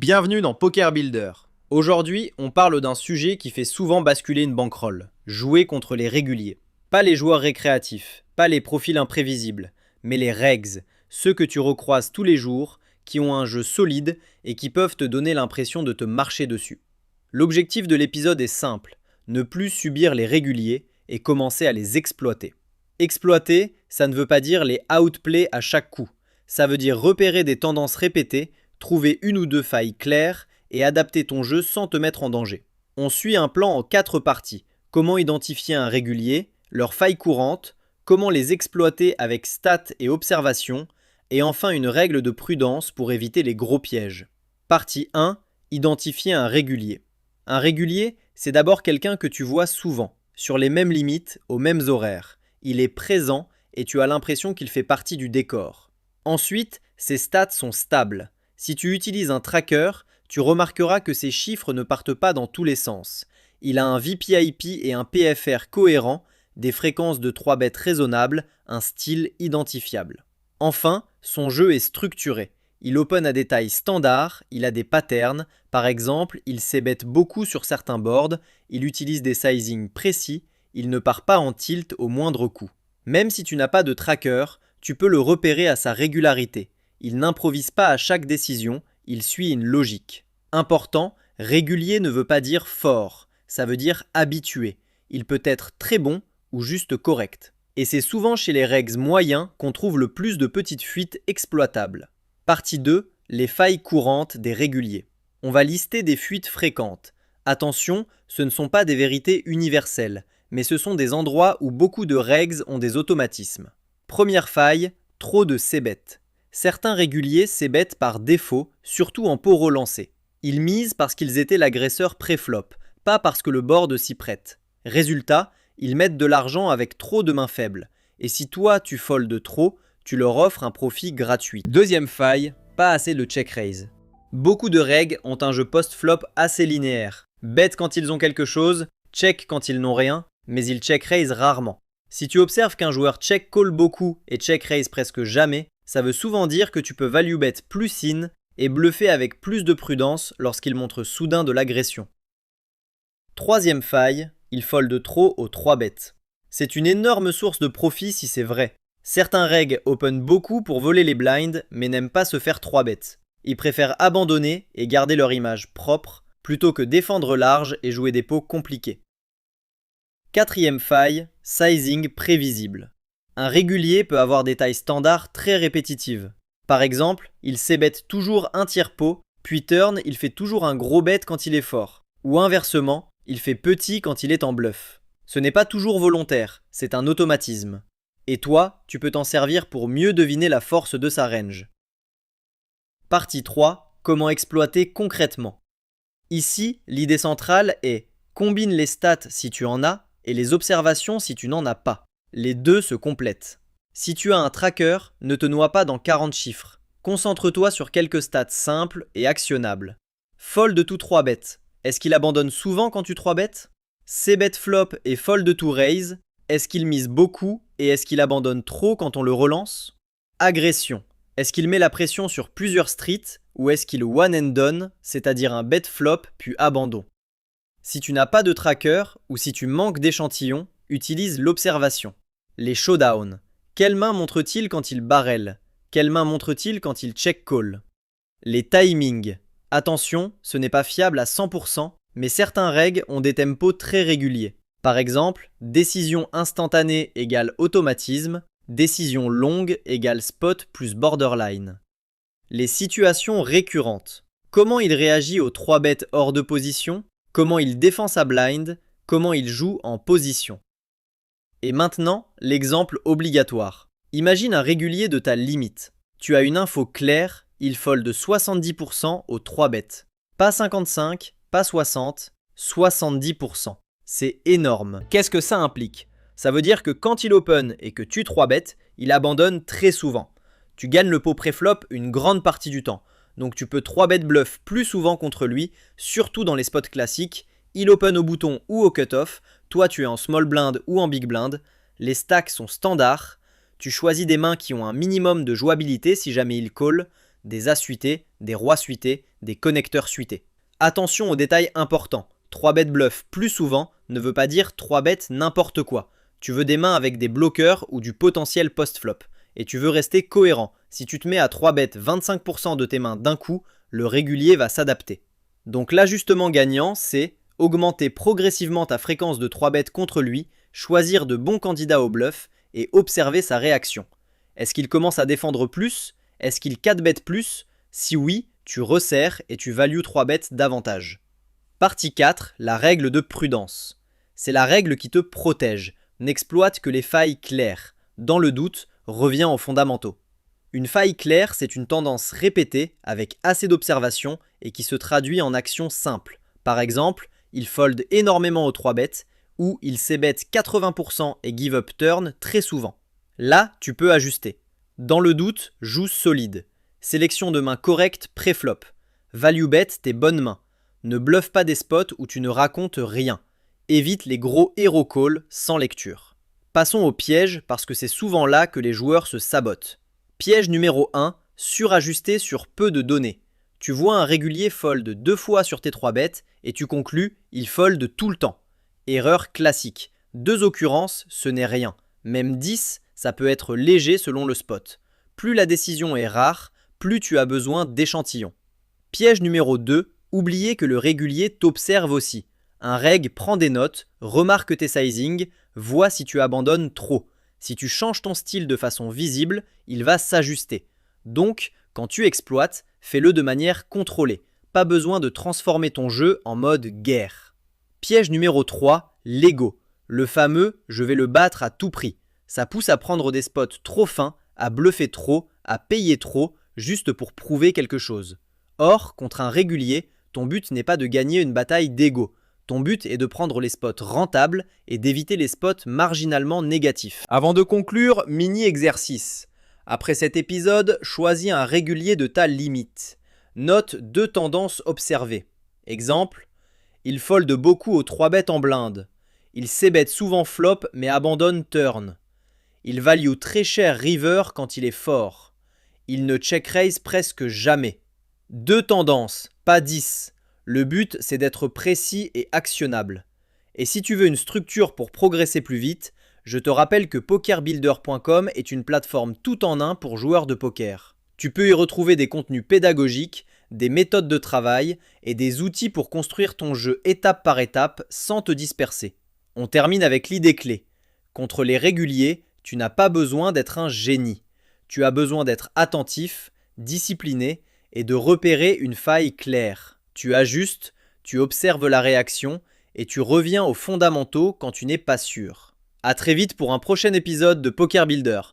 Bienvenue dans Poker Builder. Aujourd'hui, on parle d'un sujet qui fait souvent basculer une bankroll. Jouer contre les réguliers. Pas les joueurs récréatifs, pas les profils imprévisibles, mais les regs, ceux que tu recroises tous les jours, qui ont un jeu solide et qui peuvent te donner l'impression de te marcher dessus. L'objectif de l'épisode est simple, ne plus subir les réguliers et commencer à les exploiter. Exploiter, ça ne veut pas dire les outplay à chaque coup. Ça veut dire repérer des tendances répétées, trouver une ou deux failles claires et adapter ton jeu sans te mettre en danger. On suit un plan en 4 parties. Comment identifier un régulier, leurs failles courantes, comment les exploiter avec stats et observations, et enfin une règle de prudence pour éviter les gros pièges. Partie 1. Identifier un régulier. Un régulier, c'est d'abord quelqu'un que tu vois souvent, sur les mêmes limites, aux mêmes horaires. Il est présent et tu as l'impression qu'il fait partie du décor. Ensuite, ses stats sont stables. Si tu utilises un tracker, tu remarqueras que ses chiffres ne partent pas dans tous les sens. Il a un VPIP et un PFR cohérent, des fréquences de 3 bêtes raisonnables, un style identifiable. Enfin, son jeu est structuré. Il open à des tailles standards, il a des patterns, par exemple, il c-bet beaucoup sur certains boards, il utilise des sizings précis, il ne part pas en tilt au moindre coup. Même si tu n'as pas de tracker, tu peux le repérer à sa régularité. Il n'improvise pas à chaque décision, il suit une logique. Important, régulier ne veut pas dire fort, ça veut dire habitué. Il peut être très bon ou juste correct. Et c'est souvent chez les regs moyens qu'on trouve le plus de petites fuites exploitables. Partie 2, les failles courantes des réguliers. On va lister des fuites fréquentes. Attention, ce ne sont pas des vérités universelles, mais ce sont des endroits où beaucoup de regs ont des automatismes. Première faille, trop de c-bet. Certains réguliers c-bet par défaut, surtout en pot relancé. Ils misent parce qu'ils étaient l'agresseur pré-flop, pas parce que le board s'y prête. Résultat, ils mettent de l'argent avec trop de mains faibles. Et si toi tu foldes trop, tu leur offres un profit gratuit. Deuxième faille, pas assez de check raise. Beaucoup de regs ont un jeu post-flop assez linéaire. Bet quand ils ont quelque chose, check quand ils n'ont rien, mais ils check raise rarement. Si tu observes qu'un joueur check call beaucoup et check raise presque jamais, ça veut souvent dire que tu peux value bet plus in et bluffer avec plus de prudence lorsqu'il montre soudain de l'agression. Troisième faille, il fold trop aux 3 bêtes. C'est une énorme source de profit si c'est vrai. Certains regs open beaucoup pour voler les blinds mais n'aiment pas se faire 3 bêtes. Ils préfèrent abandonner et garder leur image propre plutôt que défendre large et jouer des pots compliqués. Quatrième faille, sizing prévisible. Un régulier peut avoir des tailles standards très répétitives. Par exemple, il c-bet toujours un tiers pot, puis turn, il fait toujours un gros bet quand il est fort. Ou inversement, il fait petit quand il est en bluff. Ce n'est pas toujours volontaire, c'est un automatisme. Et toi, tu peux t'en servir pour mieux deviner la force de sa range. Partie 3, comment exploiter concrètement. Ici, l'idée centrale est combine les stats si tu en as et les observations si tu n'en as pas. Les deux se complètent. Si tu as un tracker, ne te noie pas dans 40 chiffres. Concentre-toi sur quelques stats simples et actionnables. Fold tout 3 bêtes. Est-ce qu'il abandonne souvent quand tu 3 bêtes? C-bet flop et fold to raise. Est-ce qu'il mise beaucoup et est-ce qu'il abandonne trop quand on le relance? Agression. Est-ce qu'il met la pression sur plusieurs streets ou est-ce qu'il one and done, c'est-à-dire un bet flop puis abandon? Si tu n'as pas de tracker ou si tu manques d'échantillons, utilise l'observation. Les showdowns. Quelle main montre-t-il quand il barrel? Quelle main montre-t-il quand il check call? Les timings. Attention, ce n'est pas fiable à 100%, mais certains regs ont des tempos très réguliers. Par exemple, décision instantanée égale automatisme, décision longue égale spot plus borderline. Les situations récurrentes. Comment il réagit aux 3 bêtes hors de position? Comment il défend sa blind? Comment il joue en position? Et maintenant, l'exemple obligatoire. Imagine un régulier de ta limite. Tu as une info claire, il fold 70% aux 3 bêtes. Pas 55, pas 60, 70%. C'est énorme. Qu'est-ce que ça implique? Ça veut dire que quand il open et que tu 3 bêtes, il abandonne très souvent. Tu gagnes le pot pré-flop une grande partie du temps. Donc tu peux 3 bet bluff plus souvent contre lui, surtout dans les spots classiques. Il open au bouton ou au cutoff, toi tu es en small blind ou en big blind. Les stacks sont standards. Tu choisis des mains qui ont un minimum de jouabilité si jamais il call. des as suités, des rois suités, des connecteurs suités. Attention aux détails importants. 3 bêtes bluff plus souvent ne veut pas dire 3 bêtes n'importe quoi. Tu veux des mains avec des bloqueurs ou du potentiel post-flop. Et tu veux rester cohérent. Si tu te mets à 3 bêtes 25% de tes mains d'un coup, le régulier va s'adapter. Donc l'ajustement gagnant, c'est augmenter progressivement ta fréquence de 3 bêtes contre lui, choisir de bons candidats au bluff et observer sa réaction. Est-ce qu'il commence à défendre plus? Est-ce qu'il 4 bêtes plus? Si oui, tu resserres et tu values 3 bêtes davantage. Partie 4, la règle de prudence. C'est la règle qui te protège. N'exploite que les failles claires. Dans le doute, reviens aux fondamentaux. Une faille claire, c'est une tendance répétée avec assez d'observation et qui se traduit en actions simples. Par exemple, il fold énormément aux 3 bêtes ou il c-bet 80% et give up turn très souvent. Là, tu peux ajuster. Dans le doute, joue solide. Sélection de mains correctes pré-flop. Value bet tes bonnes mains. Ne bluffe pas des spots où tu ne racontes rien. Évite les gros hero call sans lecture. Passons au piège parce que c'est souvent là que les joueurs se sabotent. Piège numéro 1, surajuster sur peu de données. Tu vois un régulier fold 2 fois sur tes 3 bêtes et tu conclus, il fold tout le temps. Erreur classique. 2 occurrences, ce n'est rien. Même 10, ça peut être léger selon le spot. Plus la décision est rare, plus tu as besoin d'échantillons. Piège numéro 2, oubliez que le régulier t'observe aussi. Un reg prend des notes, remarque tes sizings, voit si tu abandonnes trop. Si tu changes ton style de façon visible, il va s'ajuster. Donc, quand tu exploites, fais-le de manière contrôlée. Pas besoin de transformer ton jeu en mode guerre. Piège numéro 3, l'ego. Le fameux « je vais le battre à tout prix ». Ça pousse à prendre des spots trop fins, à bluffer trop, à payer trop, juste pour prouver quelque chose. Or, contre un régulier, ton but n'est pas de gagner une bataille d'ego. Ton but est de prendre les spots rentables et d'éviter les spots marginalement négatifs. Avant de conclure, mini-exercice. Après cet épisode, choisis un régulier de ta limite. Note 2 tendances observées. Exemple, il fold beaucoup aux 3 bêtes en blinde. Il c-bet souvent flop mais abandonne turn. Il value très cher river quand il est fort. Il ne check raise presque jamais. 2 tendances, pas 10. Le but, c'est d'être précis et actionnable. Et si tu veux une structure pour progresser plus vite, je te rappelle que pokerbuilder.com est une plateforme tout en un pour joueurs de poker. Tu peux y retrouver des contenus pédagogiques, des méthodes de travail et des outils pour construire ton jeu étape par étape sans te disperser. On termine avec l'idée clé. Contre les réguliers, tu n'as pas besoin d'être un génie. Tu as besoin d'être attentif, discipliné et de repérer une faille claire. Tu ajustes, tu observes la réaction et tu reviens aux fondamentaux quand tu n'es pas sûr. À très vite pour un prochain épisode de Poker Builder.